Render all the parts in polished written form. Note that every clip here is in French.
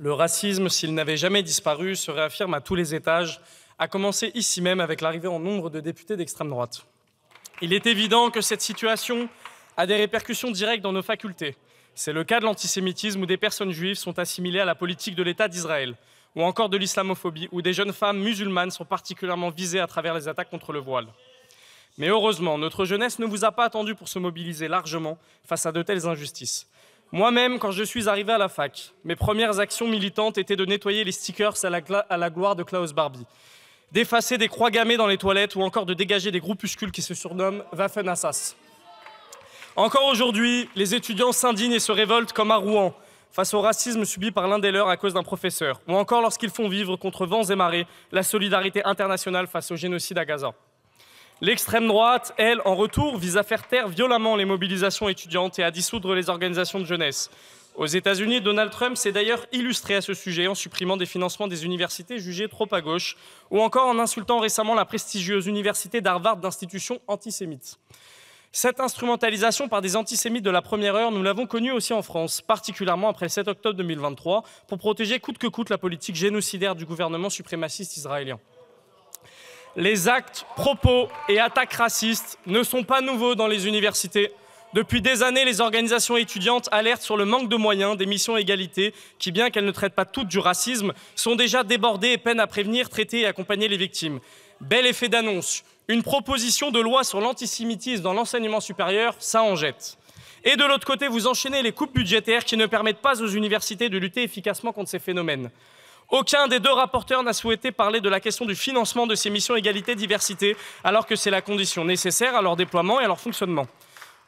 Le racisme, s'il n'avait jamais disparu, se réaffirme à tous les étages, à commencer ici même avec l'arrivée en nombre de députés d'extrême droite. Il est évident que cette situation a des répercussions directes dans nos facultés. C'est le cas de l'antisémitisme où des personnes juives sont assimilées à la politique de l'État d'Israël, ou encore de l'islamophobie, où des jeunes femmes musulmanes sont particulièrement visées à travers les attaques contre le voile. Mais heureusement, notre jeunesse ne vous a pas attendu pour se mobiliser largement face à de telles injustices. Moi-même, quand je suis arrivé à la fac, mes premières actions militantes étaient de nettoyer les stickers à la gloire de Klaus Barbie, d'effacer des croix gammées dans les toilettes ou encore de dégager des groupuscules qui se surnomment Waffen-Assas. Encore aujourd'hui, les étudiants s'indignent et se révoltent comme à Rouen face au racisme subi par l'un des leurs à cause d'un professeur, ou encore lorsqu'ils font vivre contre vents et marées la solidarité internationale face au génocide à Gaza. L'extrême droite, elle, en retour, vise à faire taire violemment les mobilisations étudiantes et à dissoudre les organisations de jeunesse. Aux États-Unis, Donald Trump s'est d'ailleurs illustré à ce sujet en supprimant des financements des universités jugées trop à gauche, ou encore en insultant récemment la prestigieuse université d'Harvard d'institutions antisémites. Cette instrumentalisation par des antisémites de la première heure, nous l'avons connue aussi en France, particulièrement après le 7 octobre 2023, pour protéger coûte que coûte la politique génocidaire du gouvernement suprémaciste israélien. Les actes, propos et attaques racistes ne sont pas nouveaux dans les universités. Depuis des années, les organisations étudiantes alertent sur le manque de moyens des missions égalité qui, bien qu'elles ne traitent pas toutes du racisme, sont déjà débordées et peinent à prévenir, traiter et accompagner les victimes. Bel effet d'annonce, une proposition de loi sur l'antisémitisme dans l'enseignement supérieur, ça en jette. Et de l'autre côté, vous enchaînez les coupes budgétaires qui ne permettent pas aux universités de lutter efficacement contre ces phénomènes. Aucun des deux rapporteurs n'a souhaité parler de la question du financement de ces missions égalité-diversité, alors que c'est la condition nécessaire à leur déploiement et à leur fonctionnement.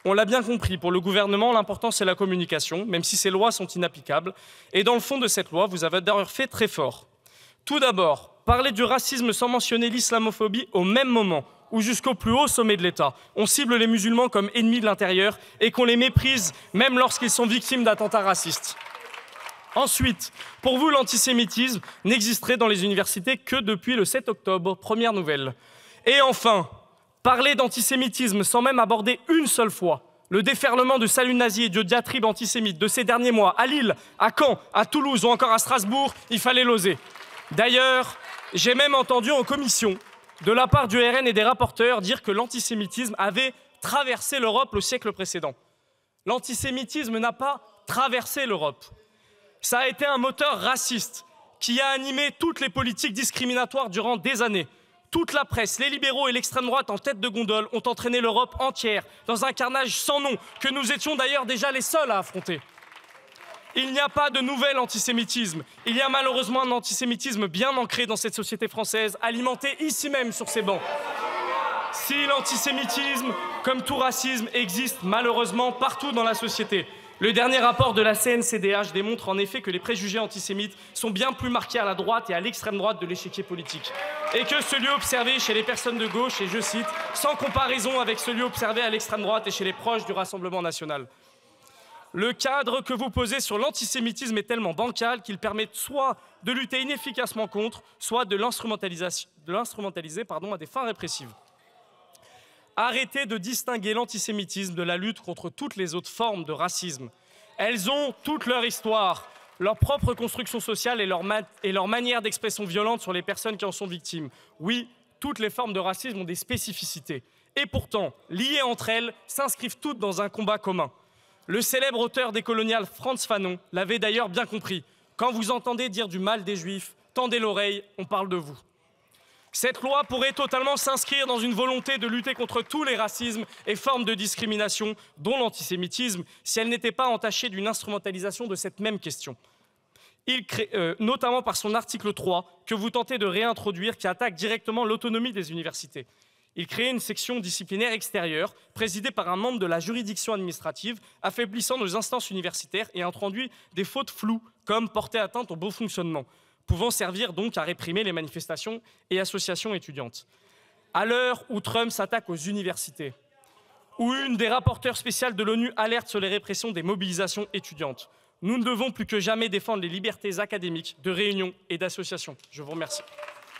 On l'a bien compris, pour le gouvernement, l'important c'est la communication, même si ces lois sont inapplicables. Et dans le fond de cette loi, vous avez d'ailleurs fait très fort. Tout d'abord, parler du racisme sans mentionner l'islamophobie au même moment où jusqu'au plus haut sommet de l'État, on cible les musulmans comme ennemis de l'intérieur et qu'on les méprise même lorsqu'ils sont victimes d'attentats racistes. Ensuite, pour vous, l'antisémitisme n'existerait dans les universités que depuis le 7 octobre, première nouvelle. Et enfin, parler d'antisémitisme sans même aborder une seule fois le déferlement de saluts nazis et de diatribes antisémites de ces derniers mois à Lille, à Caen, à Toulouse ou encore à Strasbourg, il fallait l'oser. D'ailleurs, j'ai même entendu en commission, de la part du RN et des rapporteurs, dire que l'antisémitisme avait traversé l'Europe le siècle précédent. L'antisémitisme n'a pas traversé l'Europe. Ça a été un moteur raciste qui a animé toutes les politiques discriminatoires durant des années. Toute la presse, les libéraux et l'extrême droite en tête de gondole ont entraîné l'Europe entière dans un carnage sans nom que nous étions d'ailleurs déjà les seuls à affronter. Il n'y a pas de nouvel antisémitisme. Il y a malheureusement un antisémitisme bien ancré dans cette société française, alimenté ici même sur ces bancs. Si l'antisémitisme, comme tout racisme, existe malheureusement partout dans la société, le dernier rapport de la CNCDH démontre en effet que les préjugés antisémites sont bien plus marqués à la droite et à l'extrême droite de l'échiquier politique. Et que celui observé chez les personnes de gauche est, je cite, sans comparaison avec celui observé à l'extrême droite et chez les proches du Rassemblement national. Le cadre que vous posez sur l'antisémitisme est tellement bancal qu'il permet soit de lutter inefficacement contre, soit de l'instrumentaliser à des fins répressives. Arrêtez de distinguer l'antisémitisme de la lutte contre toutes les autres formes de racisme. Elles ont toute leur histoire, leur propre construction sociale et leur manière d'expression violente sur les personnes qui en sont victimes. Oui, toutes les formes de racisme ont des spécificités. Et pourtant, liées entre elles, s'inscrivent toutes dans un combat commun. Le célèbre auteur décolonial Frantz Fanon l'avait d'ailleurs bien compris. Quand vous entendez dire du mal des Juifs, tendez l'oreille, on parle de vous. Cette loi pourrait totalement s'inscrire dans une volonté de lutter contre tous les racismes et formes de discrimination, dont l'antisémitisme, si elle n'était pas entachée d'une instrumentalisation de cette même question. Il crée, notamment par son article 3, que vous tentez de réintroduire, qui attaque directement l'autonomie des universités. Il crée une section disciplinaire extérieure, présidée par un membre de la juridiction administrative, affaiblissant nos instances universitaires et introduit des fautes floues, comme porter atteinte au bon fonctionnement, pouvant servir donc à réprimer les manifestations et associations étudiantes. À l'heure où Trump s'attaque aux universités, où une des rapporteurs spéciales de l'ONU alerte sur les répressions des mobilisations étudiantes, nous ne devons plus que jamais défendre les libertés académiques, de réunion et d'association. Je vous remercie.